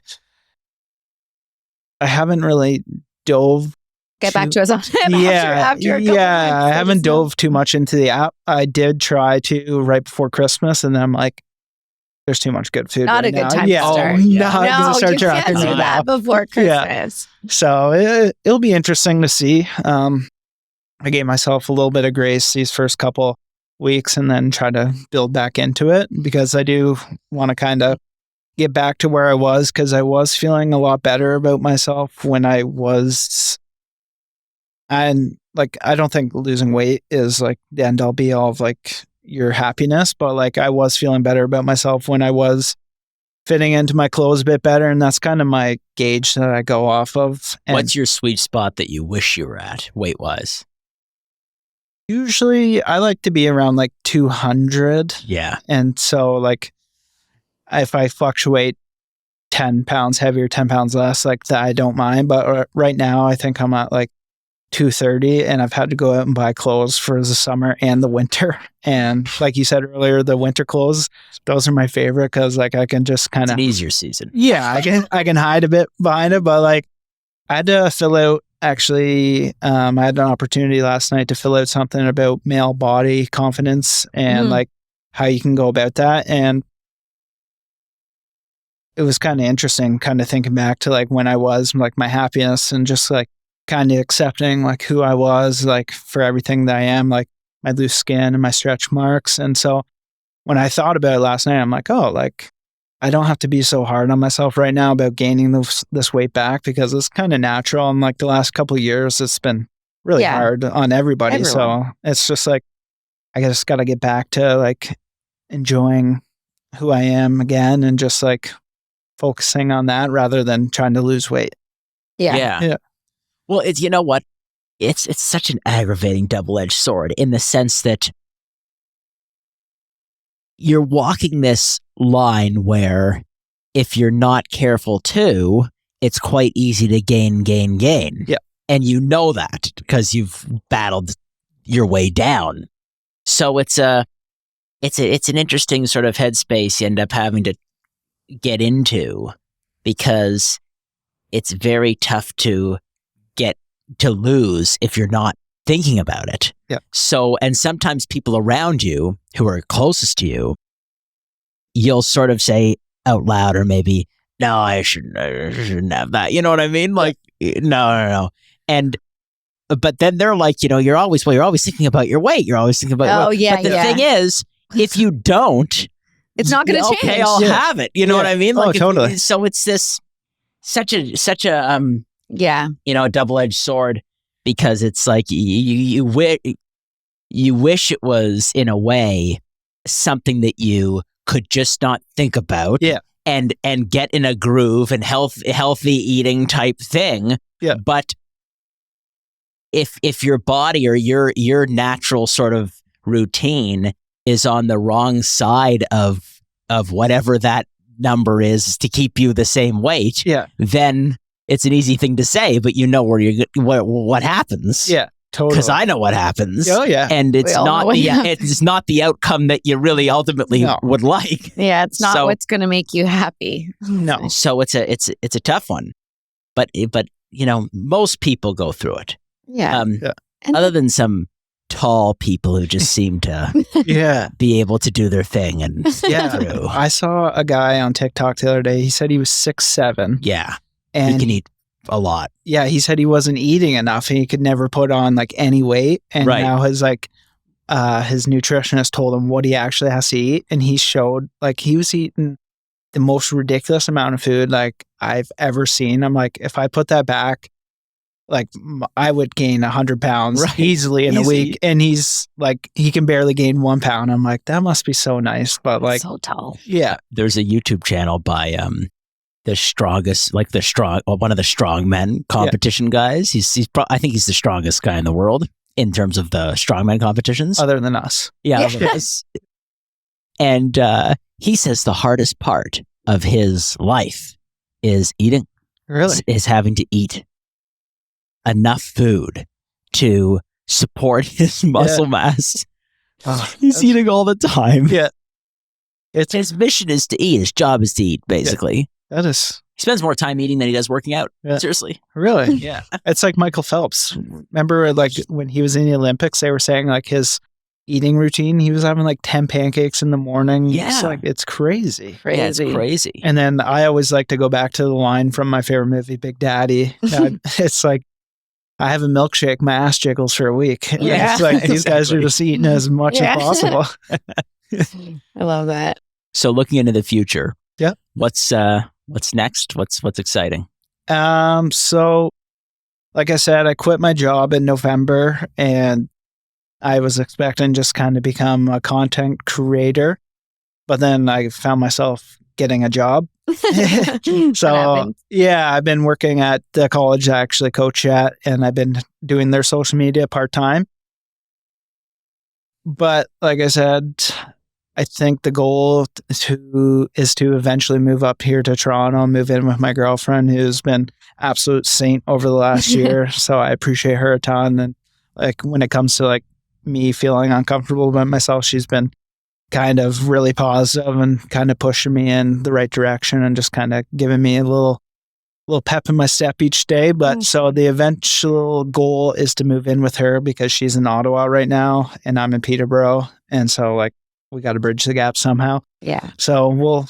I haven't really dove. Get back to us on it after I haven't dove too much into the app. I did try to right before Christmas, and then I'm like, there's too much good food. Not right a good now. time to start. No, you can't tracking do that before Christmas. Yeah. So it'll be interesting to see. I gave myself a little bit of grace these first couple weeks and then try to build back into it because I do want to kind of get back to where I was because I was feeling a lot better about myself when I was. And like, I don't think losing weight is like the end all be all of like your happiness, but like I was feeling better about myself when I was fitting into my clothes a bit better. And that's kind of my gauge that I go off of. And what's your sweet spot that you wish you were at weight wise? Usually I like to be around like 200. Yeah. And so like if I fluctuate 10 pounds heavier, 10 pounds less, like that, I don't mind. But right now I think I'm at like 230 and I've had to go out and buy clothes for the summer and the winter. And like you said earlier, the winter clothes, those are my favorite because like I can just kind of an easier season. Yeah, I can hide a bit behind it, but like I had to fill out actually I had an opportunity last night to fill out something about male body confidence and like how you can go about that. And it was kind of interesting kind of thinking back to like when I was like my happiness and just like kind of accepting like who I was, like for everything that I am, like my loose skin and my stretch marks. And so when I thought about it last night, I'm like, oh, like I don't have to be so hard on myself right now about gaining this weight back because it's kind of natural. And like the last couple of years, it's been really hard on everyone. So it's just like, I just got to get back to like enjoying who I am again and just like focusing on that rather than trying to lose weight. Yeah. Well, you know what? It's such an aggravating double-edged sword in the sense that you're walking this line where if you're not careful too, it's quite easy to gain. Yeah. And you know that because you've battled your way down. So it's an interesting sort of headspace you end up having to get into because it's very tough to get to lose if you're not thinking about it. Yeah. So, and sometimes people around you who are closest to you, you'll sort of say out loud or maybe, no, I shouldn't have that. You know what I mean? Like, no. And, but then they're like, you're always thinking about your weight. You're always thinking about your weight. Yeah. But the thing is, if you don't, it's not going to change. Okay, I'll have it. You know what I mean? Like, totally. So it's this such a a double-edged sword because it's like you wish it was in a way something that you could just not think about. Yeah. And get in a groove and healthy eating type thing. Yeah. But if your body or your natural sort of routine is on the wrong side of whatever that number is to keep you the same weight, then it's an easy thing to say, but you know what happens. Yeah, totally. Because I know what happens. Oh yeah, and it's not the outcome that you really ultimately would like. Yeah, it's not what's going to make you happy. No. So it's a tough one, but most people go through it. Yeah. Other than some tall people who just seem to be able to do their thing and through. I saw a guy on TikTok the other day. He said he was 6'7". Yeah. And he can eat a lot. Yeah, he said he wasn't eating enough and he could never put on like any weight. And now his nutritionist told him what he actually has to eat. And he showed like he was eating the most ridiculous amount of food like I've ever seen. I'm like, if I put that back, like I would gain 100 pounds easily in a week. And he's like, he can barely gain 1 pound. I'm like, that must be so nice. But like, so tall. Yeah. There's a YouTube channel by, the strongest, like one of the strongmen competition guys. I think he's the strongest guy in the world in terms of the strongman competitions. Other than us. Yeah. Other than us. And he says the hardest part of his life is eating. Really? Is having to eat enough food to support his muscle mass. He's eating all the time. Yeah. His mission is to eat. His job is to eat, basically. Yeah. That is. He spends more time eating than he does working out. Yeah. Seriously. Really? Yeah. It's like Michael Phelps. Remember like when he was in the Olympics, they were saying like his eating routine, he was having like 10 pancakes in the morning. Yeah. It's crazy. Yeah, it's crazy. And then I always like to go back to the line from my favorite movie, Big Daddy. It's like, I have a milkshake, my ass jiggles for a week. Yeah. It's like these guys are just eating as much as possible. I love that. So looking into the future, what's next? What's exciting? So like I said, I quit my job in November and I was expecting just kind of become a content creator, but then I found myself getting a job. So I've been working at the college I actually coach at, and I've been doing their social media part-time. But like I said, I think the goal is to eventually move up here to Toronto, move in with my girlfriend, who's been absolute saint over the last year. So I appreciate her a ton. And like when it comes to like me feeling uncomfortable about myself, she's been kind of really positive and kind of pushing me in the right direction and just kind of giving me a little pep in my step each day. But so the eventual goal is to move in with her because she's in Ottawa right now and I'm in Peterborough. And so like we got to bridge the gap somehow. Yeah. So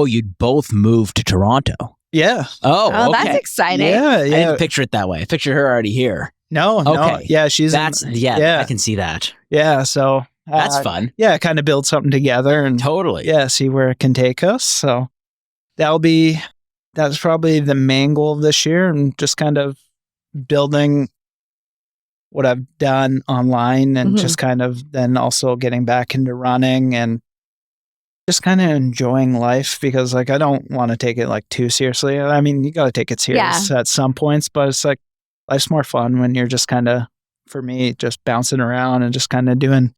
you'd both move to Toronto. Yeah. Oh, okay. that's exciting. Yeah. I didn't picture it that way. I pictured her already here. No. Yeah. I can see that. Yeah. So that's fun. Yeah. Kind of build something together and totally. Yeah. See where it can take us. So that's probably the main goal of this year and just kind of building what I've done online and just kind of then also getting back into running and just kind of enjoying life because like I don't want to take it like too seriously. I mean, you got to take it serious at some points, but it's like life's more fun when you're just kind of, for me, just bouncing around and just kind of doing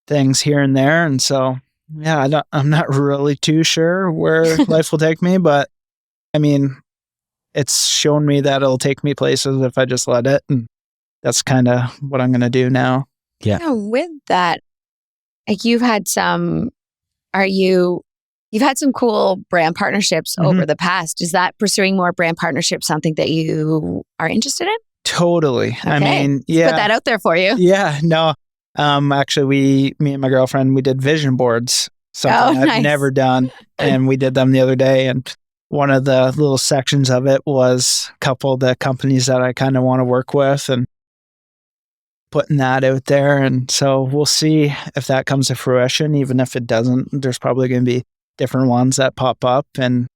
things here and there. And so, yeah, I'm not really too sure where life will take me, but I mean, it's shown me that it'll take me places if I just let it. And that's kind of what I'm going to do now. Yeah. With that, like you've had some cool brand partnerships over the past. Is that pursuing more brand partnerships something that you are interested in? Totally. Okay. I mean, Let's put that out there for you. Yeah, no. Actually, me and my girlfriend, we did vision boards, something I've never done. And we did them the other day. And one of the little sections of it was a couple of the companies that I kind of want to work with and putting that out there. And so we'll see if that comes to fruition. Even if it doesn't, there's probably going to be different ones that pop up. And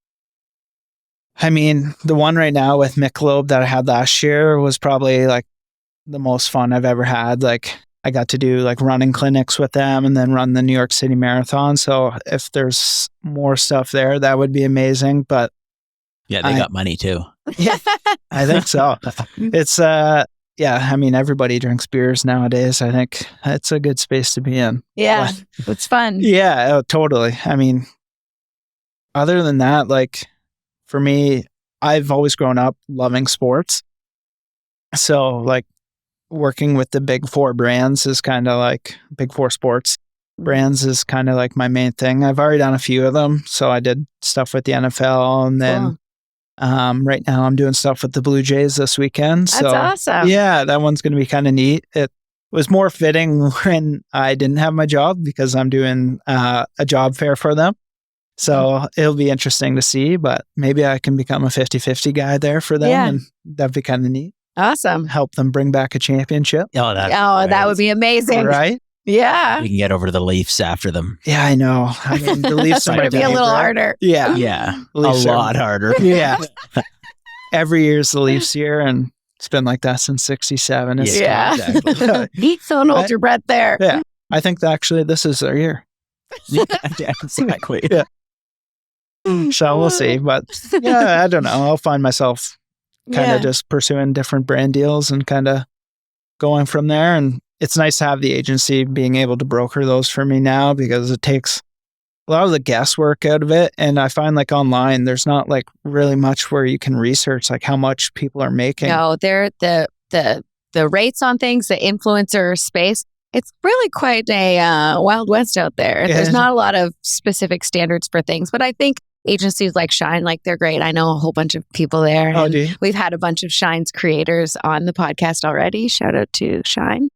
I mean, the one right now with Michelob that I had last year was probably like the most fun I've ever had. Like I got to do like running clinics with them and then run the New York City Marathon. So if there's more stuff there, that would be amazing. But yeah, they got money too. Yeah, I think so. It's yeah, I mean, everybody drinks beers nowadays. I think it's a good space to be in. Yeah, it's fun. Yeah, totally. I mean, other than that, like for me, I've always grown up loving sports. So like working with the big four brands is kind of like big four sports brands is kind of like my main thing. I've already done a few of them. So I did stuff with the NFL and then right now I'm doing stuff with the Blue Jays this weekend. That's awesome. Yeah, that one's going to be kind of neat. It was more fitting when I didn't have my job because I'm doing a job fair for them. So it'll be interesting to see, but maybe I can become a 50-50 guy there for them and that'd be kind of neat. Awesome. Help them bring back a championship. That would be amazing. Right? Yeah. We can get over to the Leafs after them. Yeah, I know. I mean, the Leafs might be a little harder. Yeah. Yeah. A lot harder. Yeah. Every year's the Leafs year, and it's been like that since 67. Exactly. Don't hold your breath there. Yeah. I think that actually this is their year. Yeah, exactly. Yeah. So we'll see. But yeah, I don't know. I'll find myself kind of just pursuing different brand deals and kind of going from there. And it's nice to have the agency being able to broker those for me now because it takes a lot of the guesswork out of it. And I find like online, there's not like really much where you can research like how much people are making. No, they're the rates on things, the influencer space. It's really quite a wild west out there. There's not a lot of specific standards for things, but I think agencies like Shine, like they're great. I know a whole bunch of people there. Oh, do you? We've had a bunch of Shine's creators on the podcast already. Shout out to Shine.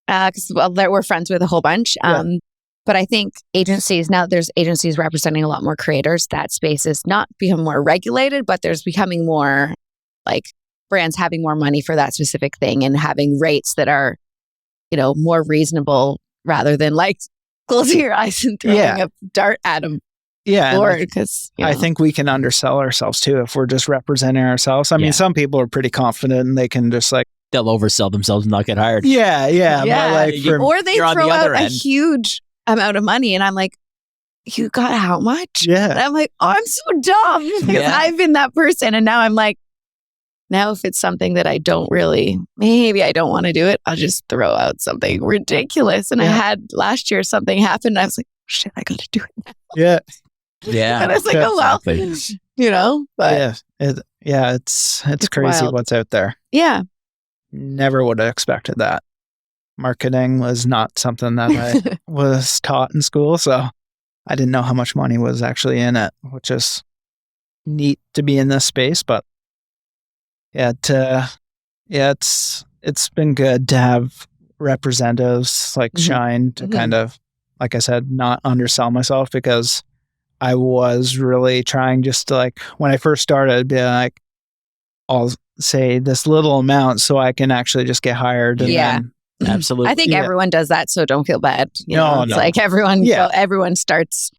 Because we're friends with a whole bunch. But I think agencies, now there's agencies representing a lot more creators, that space is not becoming more regulated, but there's becoming more like brands having more money for that specific thing and having rates that are, more reasonable rather than like closing your eyes and throwing a dart at them. Yeah. Because I think we can undersell ourselves too if we're just representing ourselves. I mean, some people are pretty confident and they can just like, they'll oversell themselves and not get hired. Yeah. Or they throw out a huge amount of money and I'm like, you got how much? Yeah. And I'm like, oh, I'm so dumb because I've been that person. And now I'm like, now if it's something that I don't really, maybe I don't want to do it, I'll just throw out something ridiculous. And I had last year something happened. And I was like, shit, I got to do it now. Yeah. Yeah. And I was like, oh, well, but it's crazy wild. what's out there. Yeah. Never would have expected that. Marketing was not something that I was taught in school. So I didn't know how much money was actually in it, which is neat to be in this space. But it's been good to have representatives like Shine to kind of, like I said, not undersell myself because I was really trying just to like, when I first started, I'd be like, I'll say this little amount so I can actually just get hired. And then, absolutely. I think everyone does that, so don't feel bad. It's like everyone starts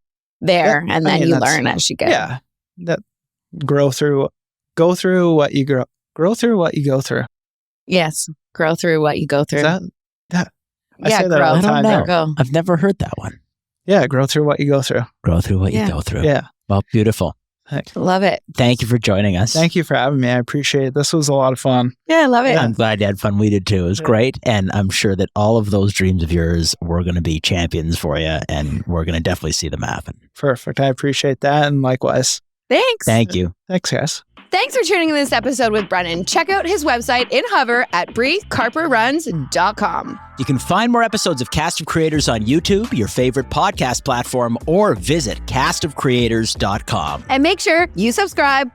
there and then you learn as you go. Yeah. That go through what you go through. Yes. Grow through what you go through. Is that I Yeah, say that all the grow. I time. don't know. Go. I've never heard that one. Yeah, grow through what you go through. Grow through what Yeah. you go through. Yeah. Well, beautiful. Love it. Thank you for joining us. Thank you for having me. I appreciate it. This was a lot of fun. Yeah, I love it. I'm glad you had fun. We did too. It was great. And I'm sure that all of those dreams of yours were going to be champions for you. And we're going to definitely see them happen. Perfect. I appreciate that. And likewise. Thanks. Thank you. Thanks, guys. Thanks for tuning in this episode with Brennan. Check out his website in Hover at breecarperruns.com. You can find more episodes of Cast of Creators on YouTube, your favorite podcast platform, or visit castofcreators.com. And make sure you subscribe,